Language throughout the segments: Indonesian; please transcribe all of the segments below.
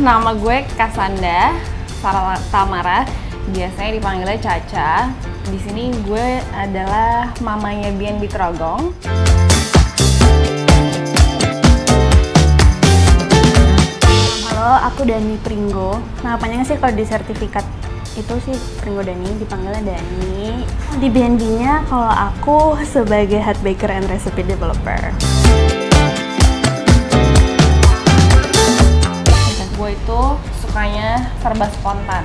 Nama gue Cassandra Sarah Tamara, biasanya dipanggilnya Caca. Di sini gue adalah mamanya B&B Trogong. Halo, aku Dani Pringgo. Nah, panjangnya sih kalau di sertifikat itu sih Pringgo Dani, dipanggilnya Dani. Di B&B-nya kalau aku sebagai head baker and recipe developer. Gue itu sukanya serba spontan,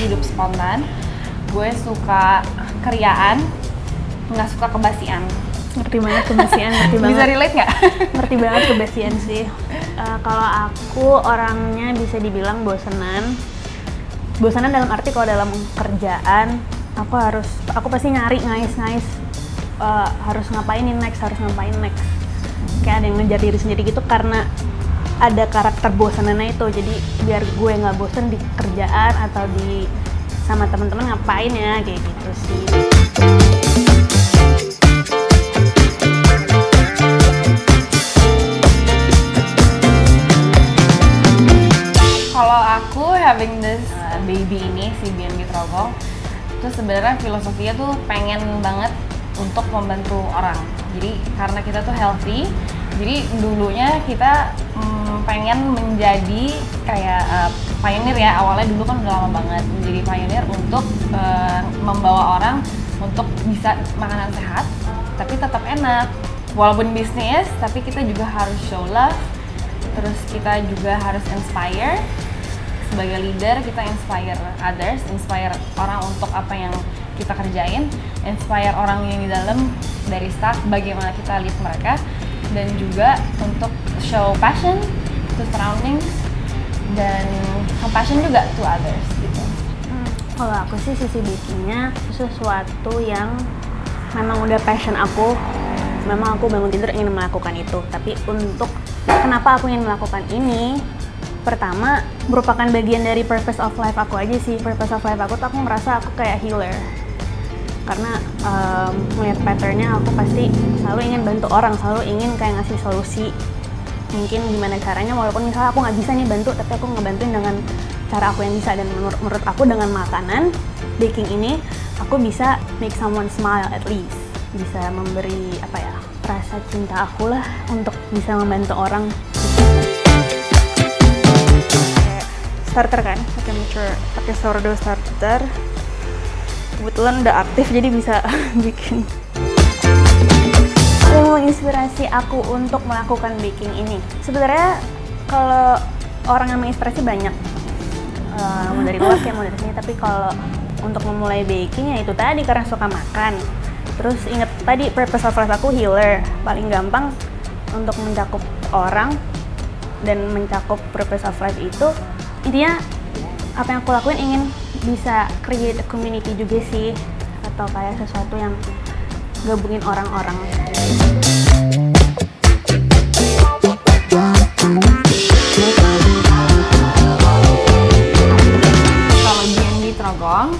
hidup spontan. Gue suka keriaan, nggak suka kebasian. Ngerti banget kebasian, ngerti banget. Bisa relate nggak? Ngerti banget kebasian sih. Kalau aku orangnya bisa dibilang bosenan. Bosenan dalam arti kalau dalam kerjaan, aku pasti nyari ngais-ngais harus ngapain next. Kayak ada yang ngejar diri sendiri gitu karena ada karakter bosanannya itu. Jadi biar gue nggak bosen di kerjaan atau di sama teman-teman ngapain ya, kayak gitu sih. Kalau aku having this baby ini, si B&B Trogong, itu sebenarnya filosofinya tuh pengen banget untuk membantu orang. Jadi karena kita tuh healthy, jadi dulunya kita pengen menjadi kayak pioneer ya. Awalnya dulu kan udah lama banget menjadi pioneer untuk membawa orang untuk bisa makanan sehat tapi tetap enak. Walaupun bisnis, tapi kita juga harus show love. Terus kita juga harus inspire. Sebagai leader, kita inspire others, inspire orang untuk apa yang kita kerjain, inspire orang yang di dalam dari staff, bagaimana kita lead mereka, dan juga untuk show passion to surroundings dan compassion juga to others gitu. Kalau aku sih sisi bakingnya sesuatu yang memang udah passion aku. Memang aku bangun tidur ingin melakukan itu. Tapi untuk kenapa aku ingin melakukan ini? Pertama, merupakan bagian dari purpose of life aku aja sih. Purpose of life aku tuh aku merasa aku kayak healer. Karena melihat patternnya aku pasti selalu ingin bantu orang, selalu ingin kayak ngasih solusi. Mungkin gimana caranya, walaupun misalnya aku nggak bisa nih bantu, tapi aku ngebantuin dengan cara aku yang bisa. Dan menurut aku dengan makanan, baking ini, aku bisa make someone smile at least. Bisa memberi rasa cinta aku lah untuk bisa membantu orang. Starter kan, pakai sourdough starter. Kebetulan udah aktif jadi bisa bikin. Yang menginspirasi aku untuk melakukan baking ini, sebenarnya kalau orang yang menginspirasi banyak, mau dari luar kayak mau dari sini. Tapi kalau untuk memulai baking ya itu tadi karena suka makan. Terus inget tadi purpose of life aku healer, paling gampang untuk mencakup orang dan mencakup purpose of life itu. Intinya apa yang aku lakuin ingin bisa create a community juga sih, atau kayak sesuatu yang gabungin orang-orang. Kalau B&B Trogong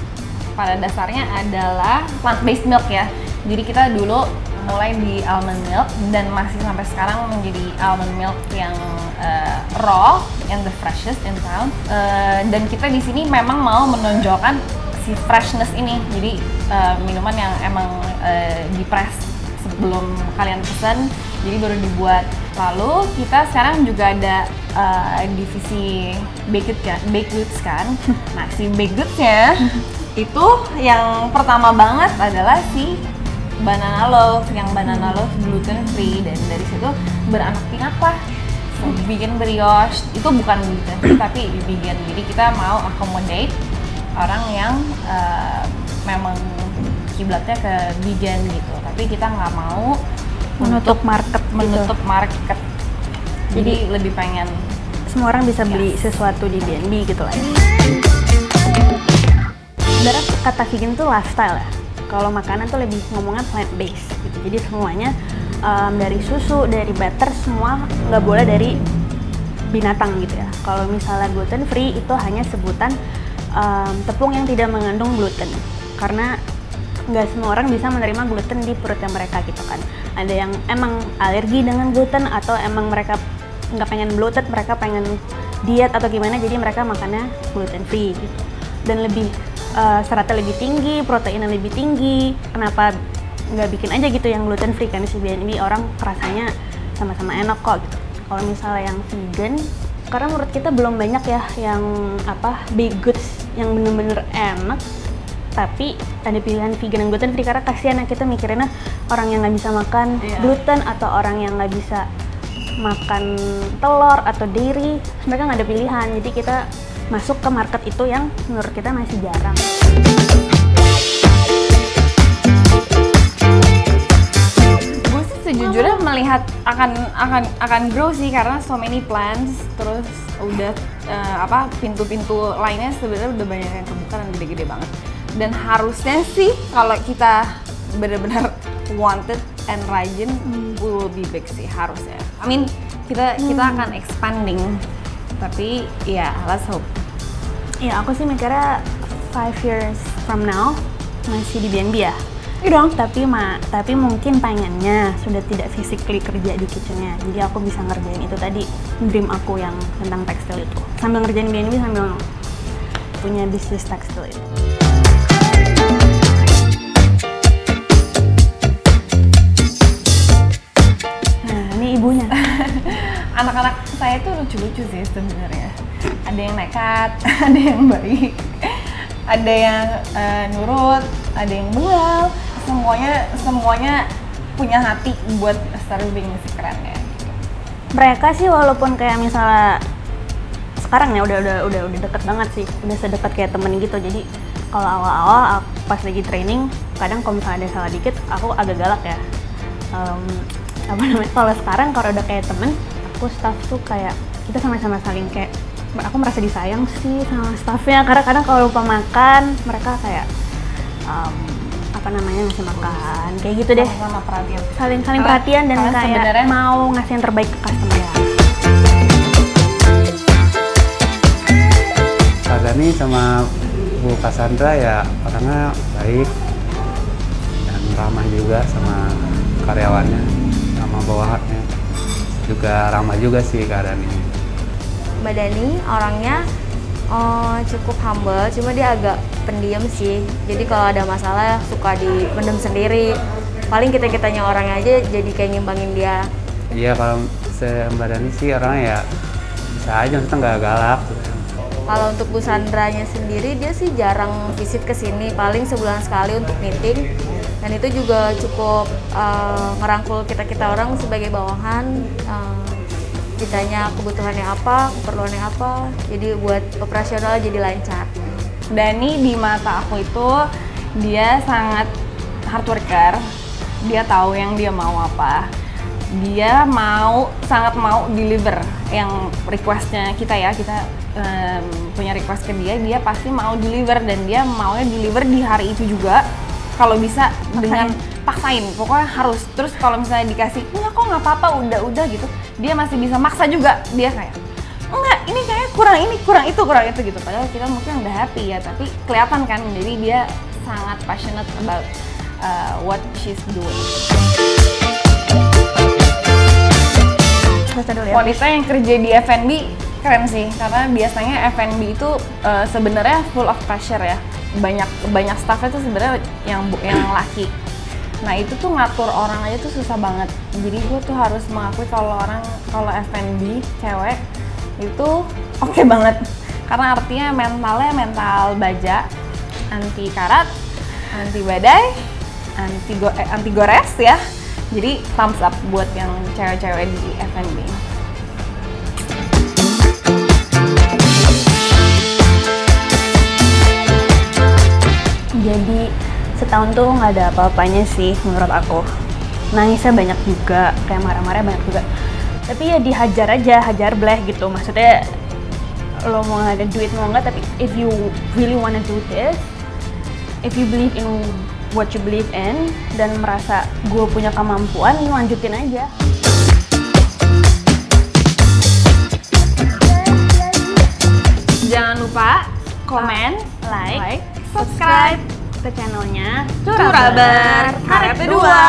pada dasarnya adalah plant-based milk ya. Jadi kita dulu mulai di almond milk dan masih sampai sekarang menjadi almond milk yang raw and the freshest in town. Dan kita di sini memang mau menonjolkan si freshness ini. Jadi minuman yang emang di-press sebelum kalian pesan, jadi baru dibuat. Lalu kita sekarang juga ada divisi baked goods kan. Nah, si baked goods-nya itu yang pertama banget adalah si banana loaf, yang banana loaf gluten free, dan dari situ beranak pinak lah. Bikin brioche itu bukan gluten free tapi vegan. Jadi kita mau accommodate orang yang memang kiblatnya ke vegan gitu, tapi kita nggak mau menutup market. Jadi lebih pengen semua orang bisa beli sesuatu di B&B gitu lah. Sebenarnya kata vegan tuh lifestyle ya. Kalau makanan tuh lebih ngomongnya plant based gitu. Jadi semuanya dari susu, dari butter, semua nggak boleh dari binatang gitu ya. Kalau misalnya gluten free itu hanya sebutan tepung yang tidak mengandung gluten. Karena nggak semua orang bisa menerima gluten di perutnya mereka gitu kan. Ada yang emang alergi dengan gluten atau emang mereka nggak pengen bloated, mereka pengen diet atau gimana, jadi mereka makannya gluten free gitu. Dan lebih seratnya lebih tinggi, proteinnya lebih tinggi. Kenapa nggak bikin aja gitu yang gluten free, kan si BNB orang rasanya sama-sama enak kok gitu. Kalau misalnya yang vegan, karena menurut kita belum banyak ya yang baked goods yang bener-bener enak tapi ada pilihan vegan dan gluten free, karena kasihan ya kita mikirinnya orang yang nggak bisa makan gluten atau orang yang nggak bisa makan telur atau dairy, mereka nggak ada pilihan. Jadi kita masuk ke market itu yang menurut kita masih jarang. Gue sih sejujurnya melihat akan grow sih, karena so many plants, terus udah pintu-pintu lainnya sebenarnya udah banyak yang kebuka dan gede-gede banget. Dan harusnya sih kalau kita benar-benar wanted and rajin, we will be big sih harusnya. I mean kita akan expanding, tapi ya let's hope. Ya aku sih mikirnya 5 years from now masih di BNB ya. Iya dong. Tapi mungkin pengennya sudah tidak physically kerja di kitchennya. Jadi aku bisa ngerjain itu tadi, dream aku yang tentang tekstil itu. Sambil ngerjain BNB sambil punya bisnis tekstil itu. Nah, ini ibunya. Anak-anak saya tuh lucu-lucu sih sebenarnya. Ada yang nekat, ada yang baik, ada yang nurut, ada yang bengong. Semuanya punya hati buat serving, sih keren ya. Mereka sih walaupun kayak misalnya sekarang ya udah deket banget sih, udah sedekat kayak temen gitu. Jadi kalau awal-awal pas lagi training, kadang kalau misalnya ada salah dikit, aku agak galak ya. Kalau sekarang kalau udah kayak temen, aku staff tuh kayak kita sama-sama saling kayak, aku merasa disayang sih sama staffnya, karena kadang kalau lupa makan mereka kayak ngasih makan kayak gitu deh, sama perhatian, saling perhatian dan kayak sebenarnya mau ngasih yang terbaik ke customer. Kak Dani sama Bu Cassandra ya orangnya baik dan ramah juga sama karyawannya, sama bawahannya juga ramah juga sih Kak Dani. Mbak Dani orangnya cukup humble, cuma dia agak pendiam sih. Jadi kalau ada masalah suka dipendam sendiri. Paling kita-kitanya orangnya aja jadi kayak ngimbangin dia. Iya, kalau Mbak Dani sih orangnya ya bisa aja, maksudnya nggak galak. Kalau untuk Bu Sandranya sendiri, dia sih jarang visit ke sini, paling sebulan sekali untuk meeting. Dan itu juga cukup ngerangkul kita-kita orang sebagai bawahan. Ditanya kebutuhannya apa, keperluannya apa, jadi buat operasional jadi lancar. Dani di mata aku itu dia sangat hard worker, dia tahu yang dia mau apa, dia sangat mau deliver yang requestnya kita ya, kita punya request ke dia pasti mau deliver, dan dia maunya deliver di hari itu juga, kalau bisa dengan paksain, pokoknya harus. Terus kalau misalnya dikasih, enggak kok nggak apa-apa, udah gitu, dia masih bisa maksa juga, dia kayak enggak, ini kayak kurang ini, kurang itu gitu. Padahal kita mungkin udah happy ya, tapi kelihatan kan, jadi dia sangat passionate about what she's doing. Wanita yang kerja di F&B keren sih, karena biasanya F&B itu sebenarnya full of pressure ya. Banyak staffnya tuh sebenarnya yang laki. Nah itu tuh ngatur orang aja tuh susah banget. Jadi gue tuh harus mengakui kalau F&B cewek itu oke banget. Karena artinya mentalnya mental baja, anti karat, anti badai, anti gores ya. Jadi thumbs up buat yang cewek-cewek di F&B. Jadi setahun tuh nggak ada apa-apanya sih menurut aku. Nangisnya banyak juga, kayak marah-marah banyak juga. Tapi ya dihajar aja, hajar bleh gitu. Maksudnya lo mau ada duit mau nggak, tapi if you really wanna do this, if you believe in what you believe in, dan merasa gue punya kemampuan, lanjutin aja. Jangan lupa komen, like, subscribe ke channelnya Curaber Karya Kedua.